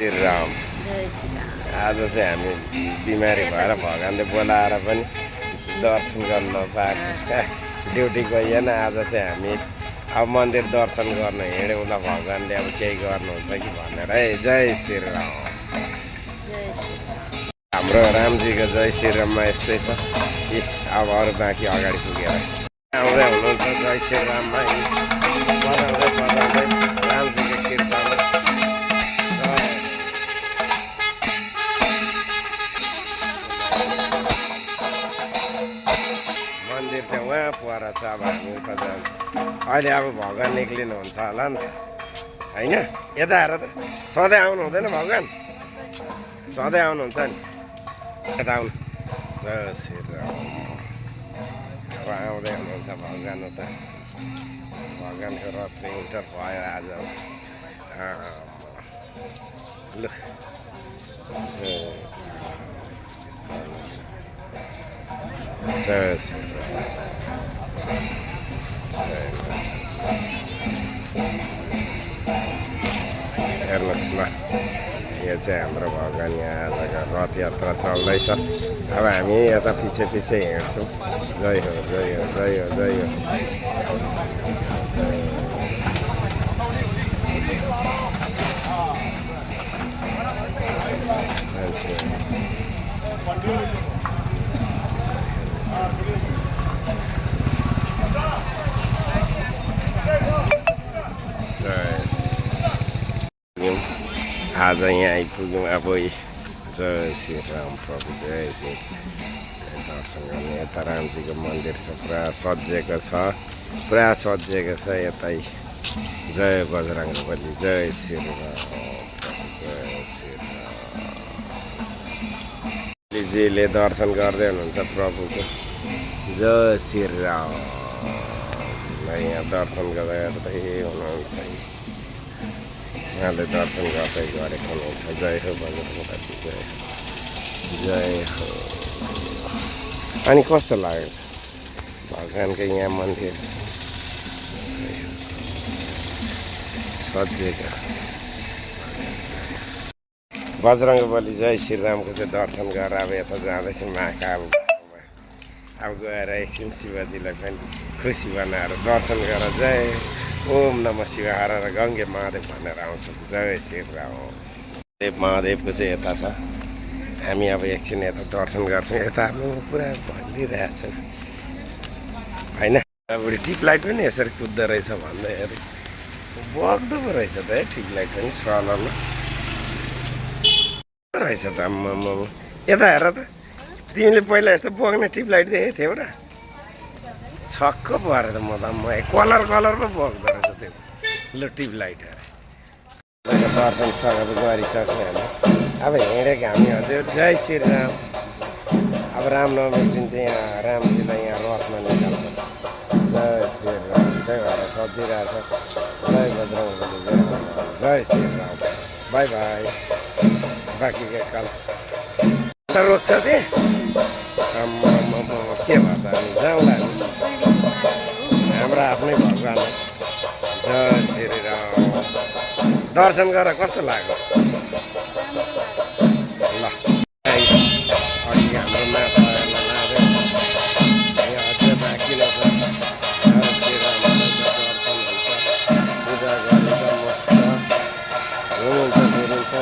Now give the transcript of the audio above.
श्रीराम। जय श्रीराम। आज चाहिँ हामी बिमारी भएर भगवान्ले बोलाएर पनि दर्शन गर्न नपाएको, ड्युटी गइएन। आज चाहिँ हामी अब मन्दिर दर्शन गर्न हिँड्यौँ ल, भगवान्ले अब केही गर्नुहुन्छ कि भनेर है। जय श्रीराम। जय श्रीराम। हाम्रो रामजीको जय श्रीराममा यस्तै छ कि अब अरू बाँकी अगाडि पुगेर आउँदै हुनुहुन्छ जय श्रीराममा बजाउँदै बजाउँदै रामजीको कृपामा। मन्दिर चाहिँ उहाँ पर छ, अब हामी उता जान्छौँ। अहिले अब भगवान् निक्लिनुहुन्छ होला नि त, होइन? यता आएर त सधैँ आउनु हुँदैन भगवान्, सधैँ आउनुहुन्छ नि। यता आउनु। जय श्रीराम। अब आउँदै हुनुहुन्छ भगवान् उता। भगवान्को रथ इन्टर भयो आज। लु जय जय श्रीराम। हेर्नुहोस् ल, यो चाहिँ हाम्रो भगवान् यहाँ आजको रथ यात्रा चल्दैछ। अब हामी यता पछि पछि हिँड्छौँ। जय हो जय हो जय हो जय हो। आज यहाँ आइपुग्यौँ। अब जय श्रीराम प्रभु, जय श्री। दर्शन गर्ने यता रामजीको मन्दिर छ, पुरा सजिएको छ, पुरा सजिएको छ यतै। जय बजरङ्गबली, जय श्रीराम प्रभु, जय श्रीराम। जीले दर्शन गर्दै हुनुहुन्छ प्रभुको। जय श्रीराम। यहाँ दर्शन गर्दै हुनुहुन्छ, उहाँले दर्शन गर्दै गरेको हुनुहुन्छ। जय हो बजरङ्गबली, जय हो जय हो। अनि कस्तो लाग्यो भगवान्को यहाँ मन्दिर सजिएको। बजरङ्गबली जय श्रीरामको चाहिँ दर्शन गरेर अब यता जाँदैछौँ महाकाल। अब गएर एकछिन शिवजीलाई पनि खुसी बनाएर दर्शन गरेर जय ओम नमः शिवाय हर हर गङ्गे महादेव भनेर आउँछौँ। जय श्रीराम। देव महादेवको चाहिँ यता छ। हामी अब एकछिन यता दर्शन गर्छौँ। यता अब पुरा भनिरहेछ होइन। बुढी ट्युबलाइट पनि यसरी कुद्दो रहेछ भन्दै हेरेँ, बग्दो पो रहेछ त है ट्युबलाइट पनि सलल रहेछ त। आम्मामा यता हेर त, तिमीले पहिला यस्तो बग्ने ट्युबलाइट देखेको थियौ र? छक्क परेर त म त कलर पो बग्दो रहेछ त्यो। ल ट्युबलाइट अरे दर्शन सब गरिसक्यो हामी। अब हिँडेको हामी हजुर। जय श्रीराम। अब रामनवमीको दिन चाहिँ यहाँ रामजीलाई यहाँ रथमा निकाल्छ। जय श्रीराम। त्यही भएर सजिरहेछ। जय बजरङ्गबली, जय बजरङ्ग, जय श्रीराम। Bye bye. बाँकीको काल रोक्छ त्यहाँ के भयो त, हामी जाउँला नि, हाम्रो आफ्नै भगवान् हो। जय श्रीराम। दर्शन गरेर कस्तो लाग्यो? ल अघि हाम्रो माताहरूलाई लाँदै यहाँ अझै बाँकी नै छ। जय श्रीराम दर्शन हुन्छ, पूजा गरिन्छ, मस्त घुमिन्छ फिरिन्छ।